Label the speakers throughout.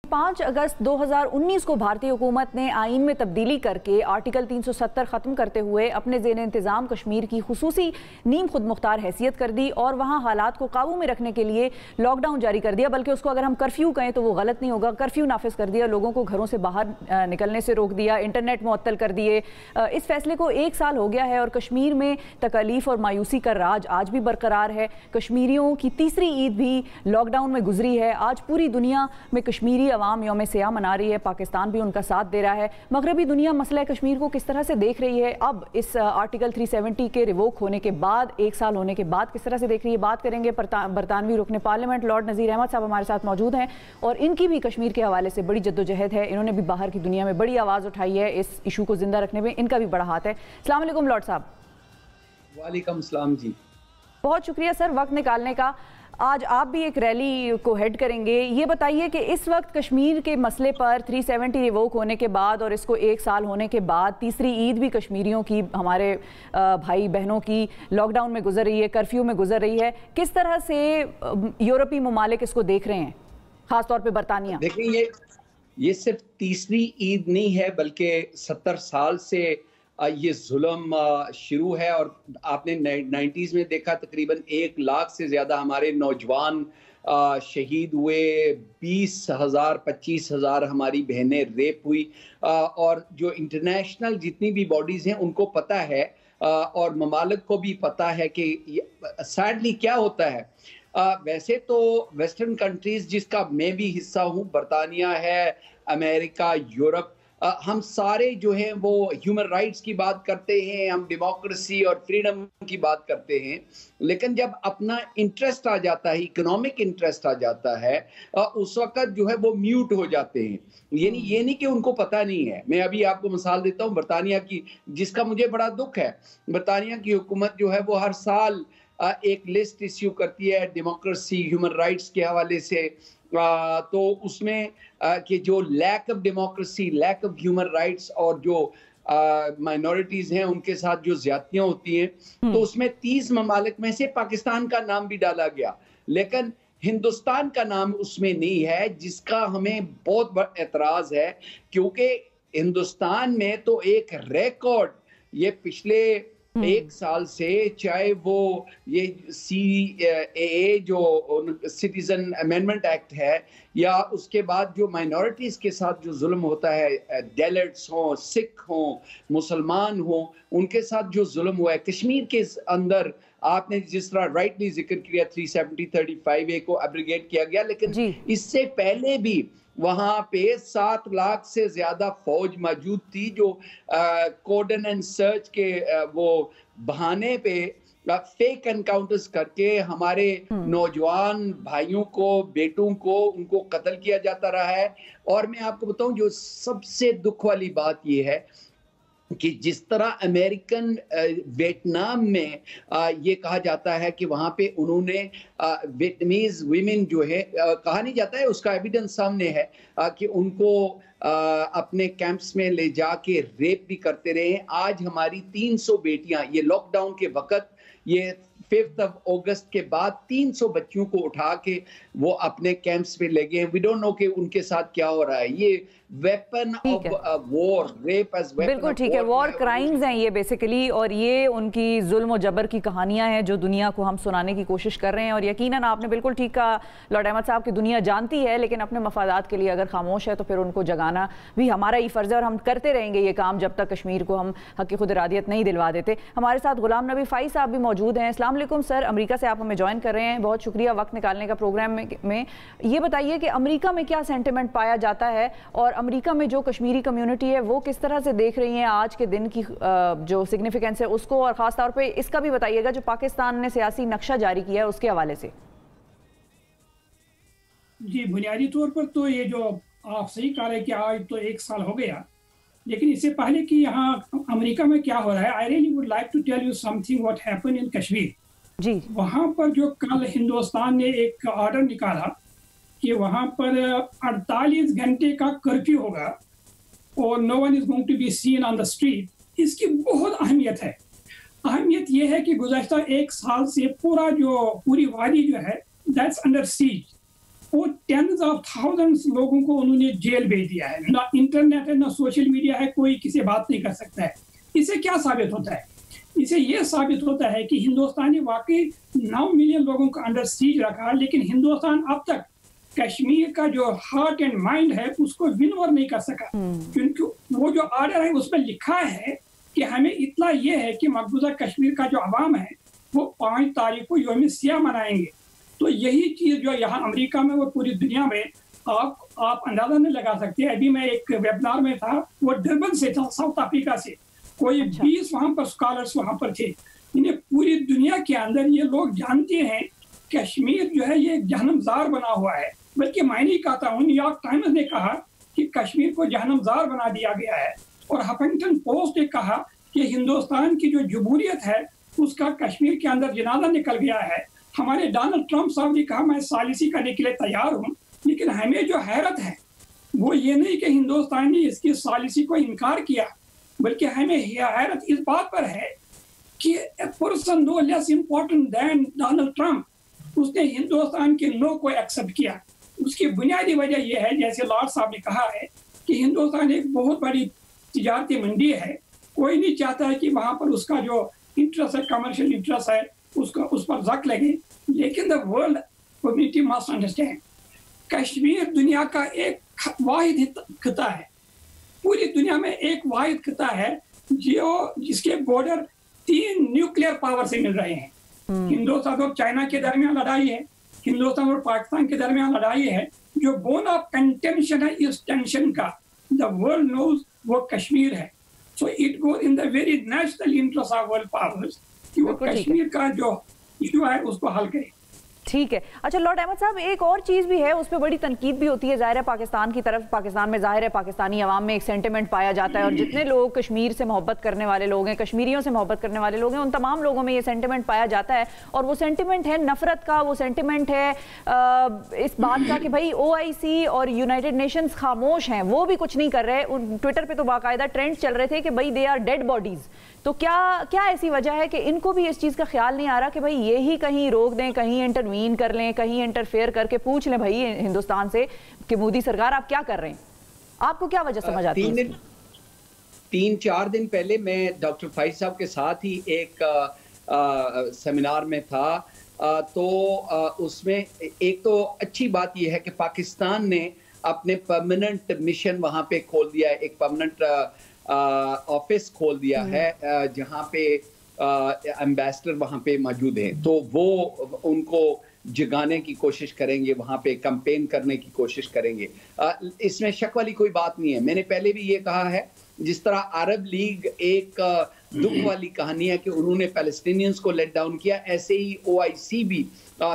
Speaker 1: 5 अगस्त 2019 को भारतीय हुकूमत ने आइन में तब्दीली करके आर्टिकल 370 ख़त्म करते हुए अपने ज़ेन इंतज़ाम कश्मीर की खुसूसी नीम खुद मुख्तार हैसियत कर दी और वहाँ हालात को काबू में रखने के लिए लॉकडाउन जारी कर दिया, बल्कि उसको अगर हम कर्फ्यू कहें तो वो गलत नहीं होगा, कर्फ्यू नाफिज कर दिया, लोगों को घरों से बाहर निकलने से रोक दिया, इंटरनेट मुअत्तल कर दिए। इस फैसले को 1 साल हो गया है और कश्मीर में तकलीफ और मायूसी का राज आज भी बरकरार है। कश्मीरियों की तीसरी ईद भी लॉकडाउन में गुजरी है। आज पूरी दुनिया में कश्मीरी अवाम यौम सियाह मना रही है, पाकिस्तान भी उनका साथ दे रहा है। मगरबी दुनिया मसला कश्मीर को किस तरह से देख रही है अब इस आर्टिकल 370 के रिवोक होने के बाद, 1 साल होने के बाद किस तरह से देख रही है? बात करेंगे। बरतानवी रुकने पार्लियामेंट लॉर्ड नज़ीर अहमद साहब हमारे साथ मौजूद हैं और इनकी भी कश्मीर के हवाले से बड़ी जद्दोजहद है। इन्होंने भी बाहर की दुनिया में बड़ी आवाज़ उठाई है, इस इशू को जिंदा रखने में इनका भी बड़ा हाथ है। अस्सलाम वालेकुम लॉर्ड साहब।
Speaker 2: वालेकुम सलाम जी।
Speaker 1: बहुत शुक्रिया सर वक्त निकालने का। आज आप भी एक रैली को हेड करेंगे, ये बताइए कि इस वक्त कश्मीर के मसले पर 370 रिवोक होने के बाद और इसको 1 साल होने के बाद तीसरी ईद भी कश्मीरियों की, हमारे भाई बहनों की लॉकडाउन में गुजर रही है, कर्फ्यू में गुजर रही है। किस तरह से यूरोपीय ममालिक इसको देख रहे हैं, खासतौर पे बरतानिया?
Speaker 2: देखिए, ये सिर्फ तीसरी ईद नहीं है बल्कि 70 साल से ये जुल्म शुरू है और आपने 90s में देखा तकरीबन 1 लाख से ज़्यादा हमारे नौजवान शहीद हुए, 20,000 25,000 हमारी बहनें रेप हुई और जो इंटरनेशनल जितनी भी बॉडीज़ हैं उनको पता है और ममालिक को भी पता है कि सैडली क्या होता है। वैसे तो वेस्टर्न कंट्रीज़ जिसका मैं भी हिस्सा हूँ, बरतानिया है, अमेरिका, यूरोप, हम सारे जो हैं वो ह्यूमन राइट्स की बात करते हैं, हम डेमोक्रेसी और फ्रीडम की बात करते हैं, लेकिन जब अपना इंटरेस्ट आ जाता है, इकोनॉमिक इंटरेस्ट आ जाता है, उस वक्त जो है वो म्यूट हो जाते हैं। ये नहीं कि उनको पता नहीं है। मैं अभी आपको मिसाल देता हूँ बरतानिया की, जिसका मुझे बड़ा दुख है। बरतानिया की हुकूमत जो है वो हर साल एक लिस्ट इश्यू करती है डेमोक्रेसी, ह्यूमन राइट्स के हवाले से, तो उसमें कि जो lack of democracy, lack of human rights और जो माइनॉरिटीज़ हैं उनके साथ जो ज्यादतियाँ होती हैं, तो उसमें 30 ममालिक में से पाकिस्तान का नाम भी डाला गया, लेकिन हिंदुस्तान का नाम उसमें नहीं है, जिसका हमें बहुत बड़ा एतराज़ है, क्योंकि हिंदुस्तान में तो एक रिकॉर्ड ये पिछले 1 साल से, चाहे वो ये CAA जो सिटीजन अमेंडमेंट एक्ट है या उसके बाद जो माइनॉरिटीज़ के साथ जो जुल्म होता है, डेलट्स हों, सिख हों, मुसलमान हों, उनके साथ जो जुल्म हुआ है कश्मीर के अंदर, आपने जिस तरह राइटली जिक्र किया 370-35A को एब्रिगेट किया गया, लेकिन इससे पहले भी वहाँ पे 7 लाख से ज्यादा फौज मौजूद थी जो कोर्डन एंड सर्च के वो बहाने पे फेक एनकाउंटर्स करके हमारे नौजवान भाइयों को, बेटों को, उनको कत्ल किया जाता रहा है। और मैं आपको बताऊं, जो सबसे दुख वाली बात ये है कि जिस तरह अमेरिकन वियतनाम में ये कहा जाता है कि वहाँ पे उन्होंने वियतनामीज वीमेन जो है, कहा नहीं जाता है, उसका एविडेंस सामने है कि उनको अपने कैंप्स में ले जाके रेप भी करते रहे हैं। आज हमारी 300 बेटियां, ये लॉकडाउन के वक्त, ये 5 अगस्त के बाद 300 बच्चियों को उठा के वो अपने कैंप्स में ले गए। वी डोंट नो कि उनके साथ क्या हो रहा है। ये weapon of war, rape as weapon.
Speaker 1: बिल्कुल ठीक है, वॉर क्राइम्स हैं ये बेसिकली, और ये उनकी जुल्म और जबर की कहानियां हैं जो दुनिया को हम सुनाने की कोशिश कर रहे हैं। और यकीनन आपने बिल्कुल ठीक कहा लॉर्ड अहमद साहब की दुनिया जानती है, लेकिन अपने मफादात के लिए अगर खामोश है तो फिर उनको जगाना भी हमारा ही फर्ज है और हम करते रहेंगे ये काम जब तक कश्मीर को हम हक़ खुद इरादियत नहीं दिलवा देते। हमारे साथ गुलाम नबी फ़ाई साहब भी मौजूद हैं। अस्सलाम वालेकुम सर, अमेरिका से आप हमें ज्वाइन कर रहे हैं, बहुत शुक्रिया वक्त निकालने का प्रोग्राम में। ये बताइए कि अमेरिका में क्या सेंटिमेंट पाया जाता है और अमेरिका में जो कश्मीरी कम्युनिटी है वो किस तरह से देख रही है आज के दिन की जो सिग्निफिकेंस है उसको, और ख़ास तौर पे इसका भी बताइएगा जो पाकिस्तान ने सियासी नक्शा जारी किया है उसके हवाले से।
Speaker 3: जी, बुनियादी तौर पर तो ये जो आप सही कह रहे हैं कि आज तो 1 साल हो गया, लेकिन इससे पहले कि यहाँ अमेरिका में क्या हो रहा है, I really would like to tell you something what happened in Kashmir.
Speaker 1: जी, वहाँ
Speaker 3: पर जो कल हिंदुस्तान ने एक ऑर्डर निकाला कि वहाँ पर 48 घंटे का कर्फ्यू होगा और no one is going to be seen on the street, इसकी बहुत अहमियत है। अहमियत यह है कि गुज़श्ता 1 साल से पूरी वादी जो है दैट्स अंडर सीज। वो टेंस ऑफ थाउजेंड्स लोगों को उन्होंने जेल भेज दिया है, ना इंटरनेट है ना सोशल मीडिया है, कोई किसी बात नहीं कर सकता है। इससे क्या साबित होता है? इससे ये साबित होता है कि हिंदुस्तान ने वाकई 9 मिलियन लोगों को अंडर सीज रखा, लेकिन हिंदुस्तान अब तक कश्मीर का जो हार्ट एंड माइंड है उसको विन ओवर नहीं कर सका, क्योंकि वो जो आर्डर है उसमें लिखा है कि हमें इतना ये है कि मकबूजा कश्मीर का जो अवाम है वो 5 तारीख को यौम सियाह मनाएंगे। तो यही चीज जो यहाँ अमेरिका में, वो पूरी दुनिया में आप अंदाजा नहीं लगा सकते। अभी मैं एक वेबिनार में था, वो डरबन से था, साउथ अफ्रीका से, कोई 20 वहाँ पर स्कॉलर्स वहाँ पर थे। इन्हें पूरी दुनिया के अंदर ये लोग जानते हैं कश्मीर जो है ये जहन्नमज़ार बना हुआ है। बल्कि मैं नहीं कहता हूँ, न्यूयॉर्क टाइम्स ने कहा कि कश्मीर को जहन्नमज़ार बना दिया गया है, और हफिंगटन पोस्ट ने कहा कि हिंदुस्तान की जो जमहूरियत है उसका कश्मीर के अंदर जनाजा निकल गया है। हमारे डोनाल्ड ट्रंप साहब ने कहा मैं सालिसी करने के लिए तैयार हूँ, लेकिन हमें जो हैरत है वो ये नहीं कि हिंदुस्तान ने इसकी सालिसी को इनकार किया, बल्कि हमें हैरत इस बात पर है कि a person no less important than Donald Trump, उसने हिंदुस्तान के नो को एक्सेप्ट किया। उसकी बुनियादी वजह यह है, जैसे लॉर्ड साहब ने कहा है, कि हिंदुस्तान एक बहुत बड़ी तिजारती मंडी है। कोई नहीं चाहता है कि वहाँ पर उसका जो इंटरेस्ट है, कमर्शियल इंटरेस्ट है, उसका उस पर जक लगे। लेकिन the world community must understand, Kashmir दुनिया का एक वाहिद खिता है, पूरी दुनिया में एक वाहिद खिता है जिसके बॉर्डर 3 न्यूक्लियर पावर से मिल रहे हैं। हिंदुस्तान और चाइना के दरमियान लड़ाई है, हिंदुस्तान और पाकिस्तान के दरमियान लड़ाई है। जो बोन ऑफ कंटेंशन है इस टेंशन का, द वर्ल्ड नोज, वो कश्मीर है। So it goes in the very national interest of world powers कि वो कश्मीर का जो इशू है उसको हल करे।
Speaker 1: ठीक है। अच्छा लॉर्ड अहमद साहब, एक और चीज़ भी है, उस पर बड़ी तनकीद भी होती है ज़ाहिर है पाकिस्तान की तरफ। पाकिस्तान में ज़ाहिर है पाकिस्तानी अवाम में एक सेंटिमेंट पाया जाता है, और जितने लोग कश्मीर से मोहब्बत करने वाले लोग हैं, कश्मीरियों से मोहब्बत करने वाले लोग हैं, उन तमाम लोगों में ये सेंटिमेंट पाया जाता है। और वो सेंटिमेंट है नफ़रत का, वो सेंटिमेंट है इस बात का कि भाई OIC और यूनाइटेड नेशंस खामोश हैं, वो भी कुछ नहीं कर रहे। ट्विटर पर तो बाकायदा ट्रेंड चल रहे थे कि भाई दे आर डेड बॉडीज़। तो क्या ऐसी वजह है कि इनको भी इस चीज़ का ख्याल नहीं आ रहा कि भाई ये ही कहीं रोक दें, कहीं इंटरवीन कर लें, कहीं इंटरफेयर करके पूछ लें भाई हिंदुस्तान से कि मोदी सरकार आप क्या कर रहे हैं? आपको क्या वजह समझ आती है?
Speaker 2: 3-4 दिन पहले मैं डॉक्टर फाइज साहब के साथ ही एक सेमिनार में था, तो उसमें एक तो अच्छी बात यह है कि पाकिस्तान ने अपने परमानेंट मिशन वहाँ पे खोल दिया है, एक परमानेंट ऑफिस खोल दिया है जहाँ पे एम्बेसडर वहाँ पे मौजूद हैं। तो वो उनको जगाने की कोशिश करेंगे, वहाँ पे कैंपेन करने की कोशिश करेंगे। इसमें शक वाली कोई बात नहीं है। मैंने पहले भी ये कहा है, जिस तरह अरब लीग एक दुख वाली कहानी है कि उन्होंने पैलेस्टीनियंस को लेट डाउन किया, ऐसे ही OIC भी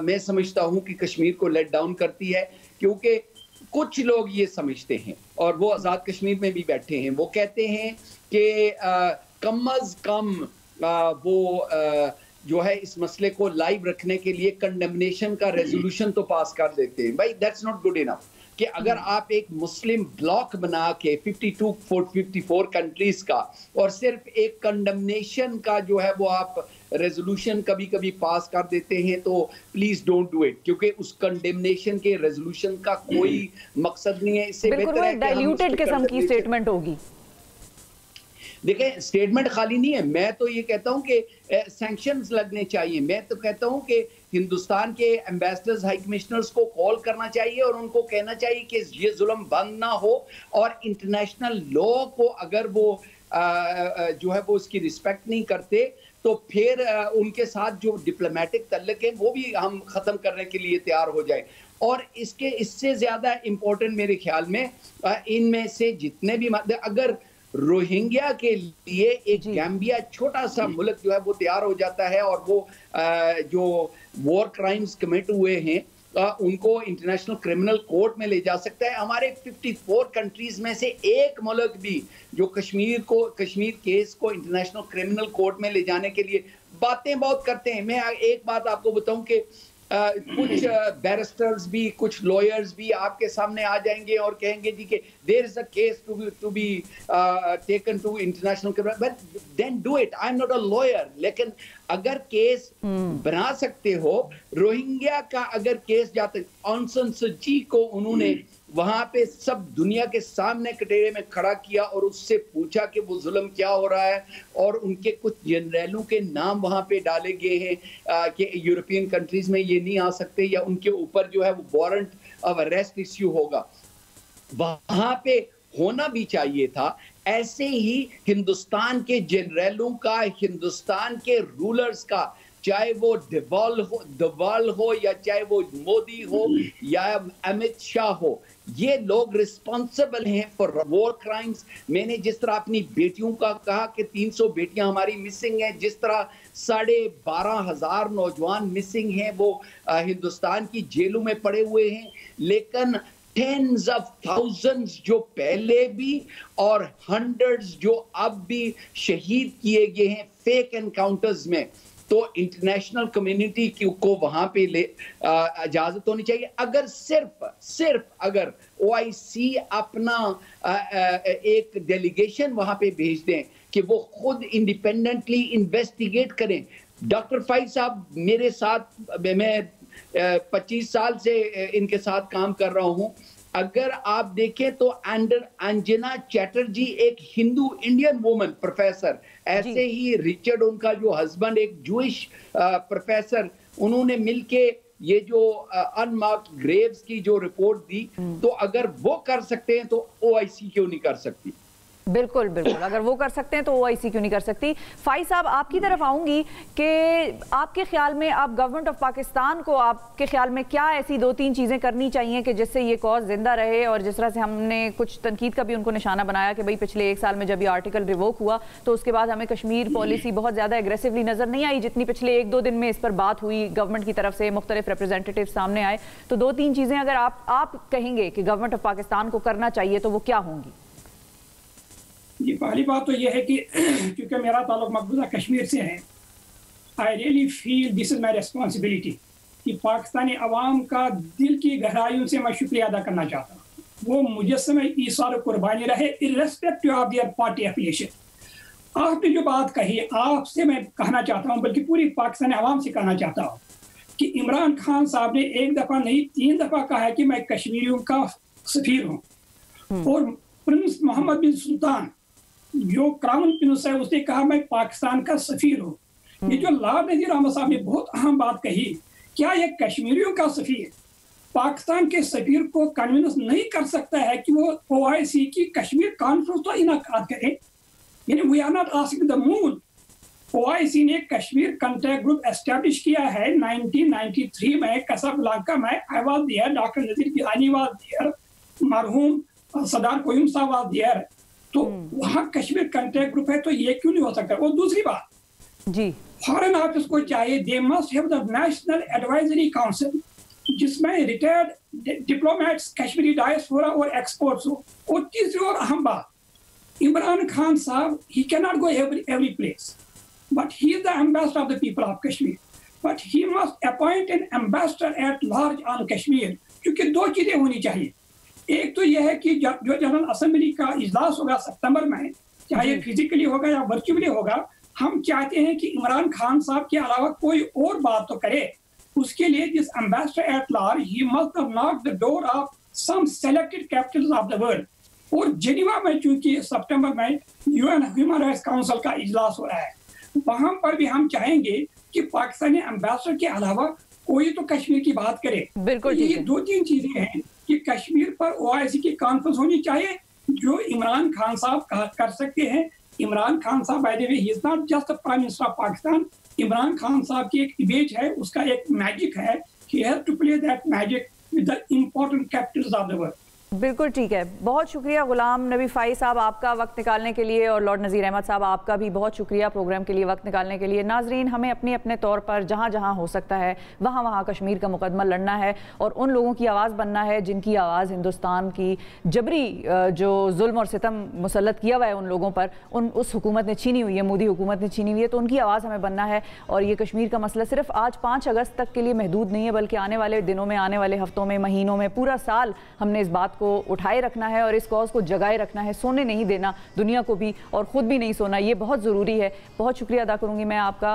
Speaker 2: मैं समझता हूँ कि कश्मीर को लेट डाउन करती है, क्योंकि कुछ लोग ये समझते हैं, और वो आज़ाद कश्मीर में भी बैठे हैं, वो कहते हैं कि कम अज कम वो जो है इस मसले को लाइव रखने के लिए कंडेमनेशन का रेजोल्यूशन तो पास कर देते हैं। भाई दैट्स नॉट गुड इनफ कि अगर आप एक मुस्लिम ब्लॉक बना के 54 कंट्रीज का और सिर्फ एक कंडेमनेशन का जो है वो आप रेजोल्यूशन कभी कभी पास कर देते हैं, तो प्लीज डोंट डू इट, क्योंकि उस कंडेमनेशन के रेजोल्यूशन का कोई मकसद नहीं है। इससे बेहतर है कि
Speaker 1: डाइल्यूटेड किस्म की स्टेटमेंट होगी।
Speaker 2: देखें, स्टेटमेंट खाली नहीं है। मैं तो ये कहता हूं कि सैंक्शंस लगने चाहिए। मैं तो कहता हूं कि हिंदुस्तान के एम्बेसडर्स, हाई कमिश्नर्स को कॉल करना चाहिए और उनको कहना चाहिए कि ये जुल्म बंद ना हो, और इंटरनेशनल लॉ को अगर वो जो है वो उसकी रिस्पेक्ट नहीं करते, तो फिर उनके साथ जो डिप्लोमेटिक तल्लुक है वो भी हम ख़त्म करने के लिए तैयार हो जाए। और इससे ज़्यादा इम्पोर्टेंट मेरे ख्याल में इनमें से जितने भी अगर रोहिंग्या के लिए एक गैम्बिया छोटा सा मुल्क जो है वो तैयार हो जाता है, और वो जो वॉर क्राइम्स कमिट हुए हैं उनको इंटरनेशनल क्रिमिनल कोर्ट में ले जा सकता है। हमारे 54 कंट्रीज में से एक मुल्क भी जो कश्मीर केस को इंटरनेशनल क्रिमिनल कोर्ट में ले जाने के लिए बातें बहुत करते हैं। मैं एक बात आपको बताऊं कि کچھ بیرسٹرز بھی, کچھ لائرز بھی آپ کے سامنے آ جائیں گے اور کہیں گے جی کہ there is a case to be taken to international criminal, then do it. I am not a lawyer, لیکن اگر کیس بنا سکتے ہو, روہنگیا کا اگر کیس جاتا, آنگ سان سو چی کو انہوں نے وہاں پہ سب دنیا کے سامنے کٹہرے میں کھڑا کیا اور اس سے پوچھا کہ وہ ظلم کیا ہو رہا ہے, اور ان کے کچھ جنرلوں کے نام وہاں پہ ڈالے گئے ہیں کہ یورپین کنٹریز میں یہ نہیں آ سکتے, یا ان کے اوپر جو ہے وہ وارنٹ آف اریسٹ ایشو ہوگا. وہاں پہ ہونا بھی چاہیے تھا. ایسے ہی ہندوستان کے جنرلوں کا, ہندوستان کے رولرز کا, چاہے وہ ڈوال ہو یا چاہے وہ مودی ہو یا امت شاہ ہو, یہ لوگ ریسپانسبل ہیں فار وار کرائمز. میں نے جس طرح اپنی بیٹیوں کا کہا کہ 300 بیٹیاں ہماری مسنگ ہیں, جس طرح 12,500 نوجوان مسنگ ہیں, وہ ہندوستان کی جیلوں میں پڑے ہوئے ہیں. لیکن tens of thousands جو پہلے بھی اور hundreds جو اب بھی شہید کیے گئے ہیں فیک انکاؤنٹرز میں, تو انٹرنیشنل کمیونٹی کو وہاں پہ اجازت ہونی چاہیے. اگر صرف اگر OIC اپنا ایک ڈیلیگیشن وہاں پہ بھیج دیں کہ وہ خود انڈیپینڈنٹلی انویسٹیگیٹ کریں. ڈاکٹر فائز صاحب میرے ساتھ, میں 25 سال سے ان کے ساتھ کام کر رہا ہوں. اگر آپ دیکھیں تو انجنا چیٹرجی ایک ہندو انڈین وومن پروفیسر, ایسے ہی ریچرڈ ان کا جو ہسبینڈ ایک جوئش پروفیسر, انہوں نے مل کے یہ جو ان مارکڈ گریوز کی جو رپورٹ دی, تو اگر وہ کر سکتے ہیں تو OIC کیوں نہیں کر سکتی؟
Speaker 1: بالکل بالکل, اگر وہ کر سکتے ہیں تو OIC کیوں نہیں کر سکتی. فائز صاحب آپ کی طرف آؤں گی کہ آپ کے خیال میں, آپ گورنمنٹ آف پاکستان کو آپ کے خیال میں کیا ایسی 2-3 چیزیں کرنی چاہیے کہ جس سے یہ کاز زندہ رہے, اور جس طرح سے ہم نے کچھ تنقید کا بھی ان کو نشانہ بنایا کہ بھئی پچھلے 1 سال میں جب یہ آرٹیکل ریووک ہوا تو اس کے بعد ہمیں کشمیر پالیسی بہت زیادہ ایگریسولی نظر نہیں آئی جتنی پچھلے 1-2 دن میں اس پر بات ہوئی, گورنمنٹ کی طرف سے مختلف ریپرزینٹیٹیو سامنے آئے. تو 2-3 چیزیں اگر آپ کہیں گے کہ گورنمنٹ آف پاکستان کو کرنا چاہیے تو وہ کیا ہوں گی؟
Speaker 3: جی, پہلی بات تو یہ ہے کہ کیونکہ میرا تعلق مقبوضہ کشمیر سے ہے, I really feel this is my responsibility کہ پاکستانی عوام کا دل کی گہرائیوں سے میں شکریہ ادا کرنا چاہتا ہوں. وہ مجسم ایثار و قربانی رہے irrespective of their party affiliation. آپ نے جو بات کہی, آپ سے میں کہنا چاہتا ہوں, بلکہ پوری پاکستانی عوام سے کہنا چاہتا ہوں کہ عمران خان صاحب نے 1 دفعہ نہیں 3 دفعہ کہا ہے کہ میں کشمیریوں کا سفیر ہوں, اور پرنس محمد بن سلطان جو کراؤن پرنس ہے اس نے کہا میں پاکستان کا سفیر ہوں. یہ جو لارڈ نذیر احمد صاحب نے بہت اہم بات کہی, کیا یہ کشمیریوں کا سفیر پاکستان کے سفیر کو کنوینس نہیں کر سکتا ہے کہ وہ OIC کی کشمیر کانفرنس تو انعقاد کرے؟ یعنی we are not asking the moon. OIC نے کشمیر کنٹیکٹ گروپ اسٹیبلش کیا ہے 1993 میں کاسابلانکا میں. I was there, doctor Nazir Gilani was there, مرحوم سردار قیوم صاحب واز دیئر. تو وہاں کشمیر کنٹیکٹ گروپ ہے, تو یہ کیوں نہیں ہو سکتا؟ اور دوسری بات جی, فارن آفس کو چاہیے they must have the national advisory council جس میں ریٹائرڈ ڈپلومیٹس کشمیری ڈائسپورا اور ایکسپورٹس ہو. اور تیسری اور اہم بات, عمران خان صاحب ہی کی not go every place, but he is the ambassador of the people of Kashmir, but he must appoint an ambassador at large on Kashmir. کیونکہ 2 چیزیں ہونی چاہیے. ایک تو یہ ہے کہ جو جنرل اسمبلی کا اجلاس ہوگا ستمبر میں, چاہے فزیکلی ہوگا یا ورچولی ہوگا, ہم چاہتے ہیں کہ عمران خان صاحب کے علاوہ کوئی اور بات تو کرے. اس کے لیے جس ambassador at large he must knock the door of some selected capitals of the world. اور جنیوا میں چونکہ ستمبر میں UN ہیومن رائٹس کاؤنسل کا اجلاس ہو رہا ہے, وہاں پر بھی ہم چاہیں گے کہ پاکستانی ایمبیسڈر کے علاوہ کوئی تو کشمیر کی بات کرے. بالکل, یہ 2-3 چیزیں ہیں کہ کشمیر پر OIC کی کانفرنس ہونی چاہیے جو عمران خان صاحب کر سکتے ہیں. عمران خان صاحب by the way he is not just prime minister of Pakistan. Imran Khan صاحب کی ایک امیج ہے, اس کا ایک میجک ہے, he has to play that magic with the important capitals of the world.
Speaker 1: بالکل ٹھیک ہے، بہت شکریہ غلام نبی فائز صاحب آپ کا وقت نکالنے کے لیے، اور لارڈ نذیر احمد صاحب آپ کا بھی بہت شکریہ پروگرام کے لیے وقت نکالنے کے لیے۔ ناظرین، ہمیں اپنے طور پر جہاں جہاں ہو سکتا ہے وہاں کشمیر کا مقدمہ لڑنا ہے، اور ان لوگوں کی آواز بننا ہے جن کی آواز ہندوستان کی جبری جو ظلم اور ستم مسلط کیا ہوا ہے ان لوگوں پر، اس حکومت نے چھینی ہوئی ہے، مودی حکومت نے چھینی ہوئی ہے، تو ان کی آواز ہمیں بننا ہے۔ اور یہ کشمیر کا مسئلہ صرف آج 5 اگست تک کے لیے محدود نہیں ہے، بلکہ آنے والے دنوں میں، آنے والے ہفتوں میں، مہینوں میں، پورا سال ہم نے اس بات کو اٹھائے رکھنا ہے اور اس کاز کو جگائے رکھنا ہے، سونے نہیں دینا دنیا کو بھی اور خود بھی نہیں سونا، یہ بہت ضروری ہے۔ بہت شکریہ ادا کروں گی میں آپ کا۔